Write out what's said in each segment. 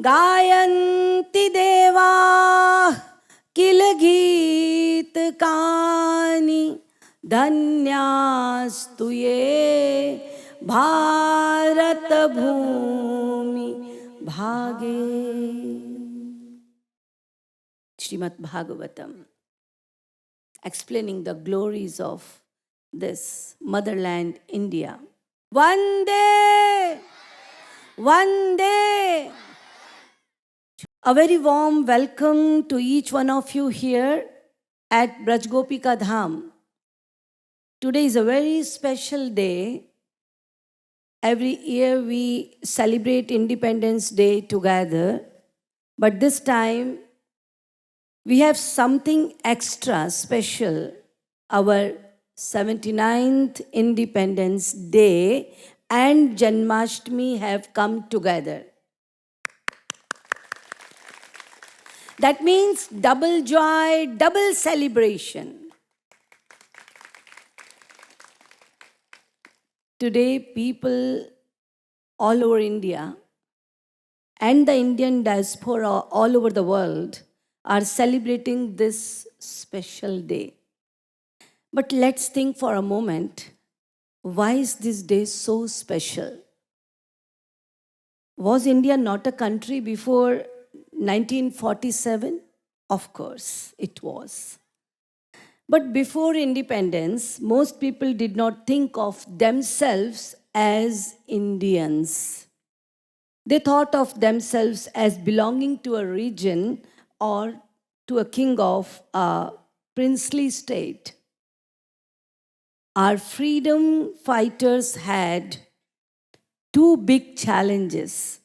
गायन्ति देवा किल गीतकानि धन्यास्तु ये भारत भूमि भागे. Srimad Bhagavatam, explaining the glories of this motherland India. Vande, Vande. A very warm welcome to each one of you here at Brajgopika Dham. Today is a very special day. Every year we celebrate Independence Day together, but this time we have something extra special. Our 79th Independence Day and Janmashtami have come together. That means double joy, double celebration. Today, people all over India and the Indian diaspora all over the world are celebrating this special day. But let's think for a moment, why is this day so special? Was India not a country before 1947? Of course, it was. But before independence, most people did not think of themselves as Indians. They thought of themselves as belonging to a region or to a king of a princely state. Our freedom fighters had two big challenges.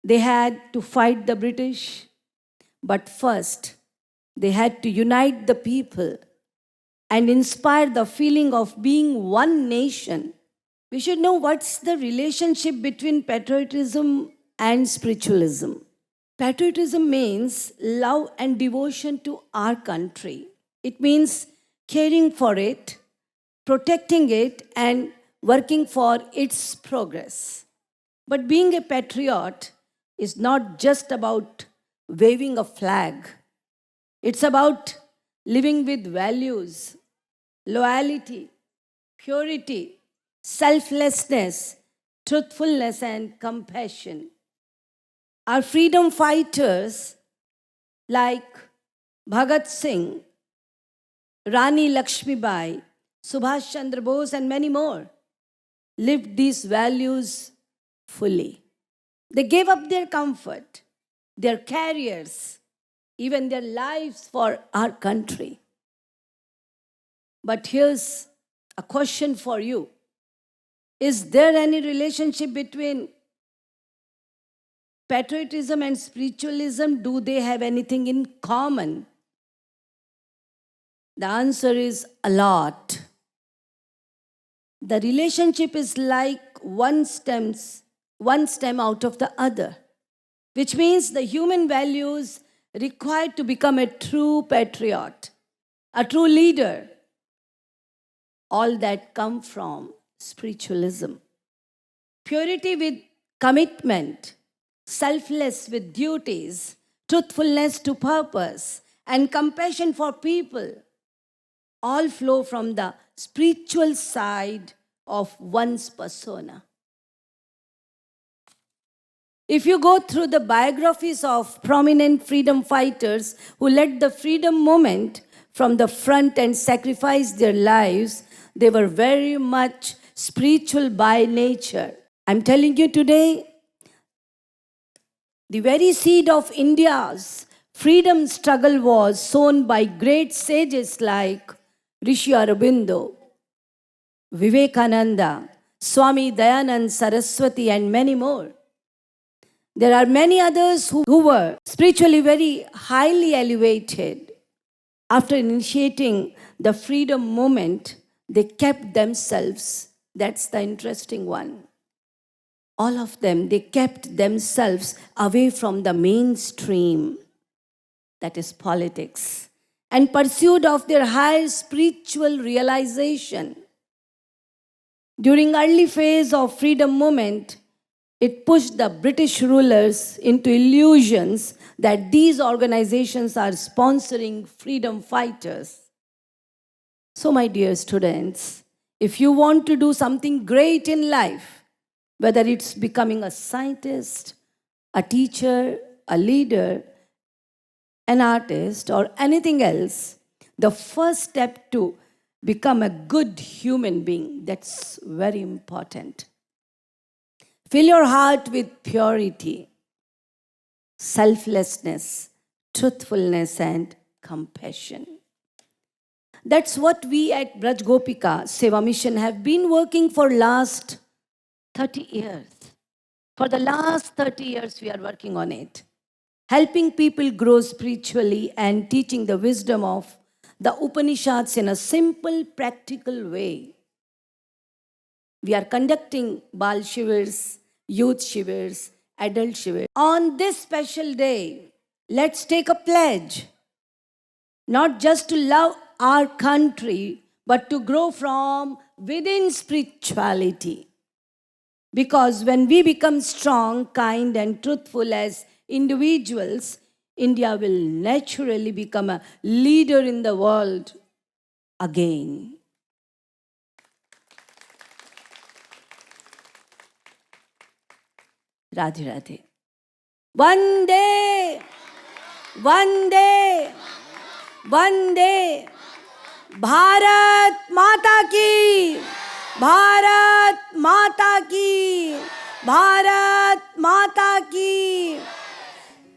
They had to fight the British, but first, they had to unite the people and inspire the feeling of being one nation. We should know what's the relationship between patriotism and spiritualism. Patriotism means love and devotion to our country. It means caring for it, protecting it, and working for its progress. But being a patriot is not just about waving a flag. It's about living with values, loyalty, purity, selflessness, truthfulness, and compassion. Our freedom fighters like Bhagat Singh, Rani Lakshmibai, Subhash Chandra Bose, and many more lived these values fully. They gave up their comfort, their careers, even their lives for our country. But here's a question for you. Is there any relationship between patriotism and spiritualism? Do they have anything in common? The answer is a lot. The relationship is like one stem out of the other, which means the human values required to become a true patriot, a true leader, all that come from spiritualism. Purity with commitment, selfless with duties, truthfulness to purpose, and compassion for people all flow from the spiritual side of one's persona. If you go through the biographies of prominent freedom fighters who led the freedom movement from the front and sacrificed their lives, they were very much spiritual by nature. I'm telling you today, the very seed of India's freedom struggle was sown by great sages like Rishi Aurobindo, Vivekananda, Swami Dayanand Saraswati, and many more. There are many others who were spiritually very highly elevated. After initiating the freedom movement, they kept themselves. That's the interesting one. All of them, they kept themselves away from the mainstream, that is politics, and pursued of their higher spiritual realization. During early phase of freedom movement, It pushed the British rulers into illusions that these organizations are sponsoring freedom fighters. So, my dear students, if you want to do something great in life, whether it's becoming a scientist, a teacher, a leader, an artist, or anything else, the first step to become a good human being, that's very important. Fill your heart with purity, selflessness, truthfulness, and compassion. That's what we at Braj Gopika Seva Mission have been working for last 30 years. For the last 30 years, we are working on it. Helping people grow spiritually and teaching the wisdom of the Upanishads in a simple, practical way. We are conducting Bal Shivers, Youth Shivers, Adult Shivers. On this special day, let's take a pledge, not just to love our country, but to grow from within spirituality. Because when we become strong, kind, and truthful as individuals, India will naturally become a leader in the world again. Radhe Radhe. Vande, Vande, Vande. Bharat माता की, भारत माता की, भारत माता की.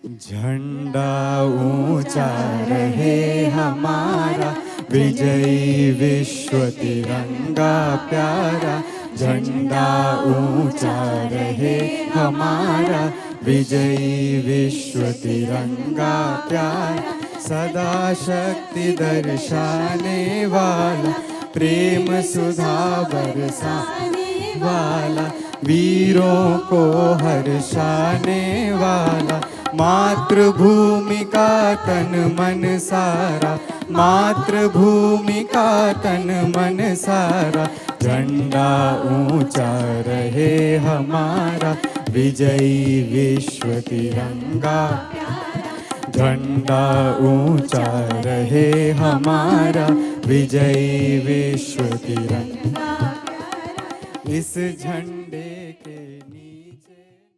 झंडा ऊंचा रहे हमारा, विजयी विश्व तिरंगा प्यारा. झंडा ऊंचा रहे हमारा, विजयी विश्व तिरंगा प्यारा. सदा शक्ति दर्शाने वाला, प्रेम सुधा बरसाने वाला, वीरों को हर्षाने वाला. मातृभूमि का तन मन सारा, मातृभूमि का तन मन सारा. झंडा ऊंचा रहे हमारा, विजयी विश्व तिरंगा. झंडा ऊंचा रहे हमारा, विजयी विश्व तिरंगा. इस झंडे के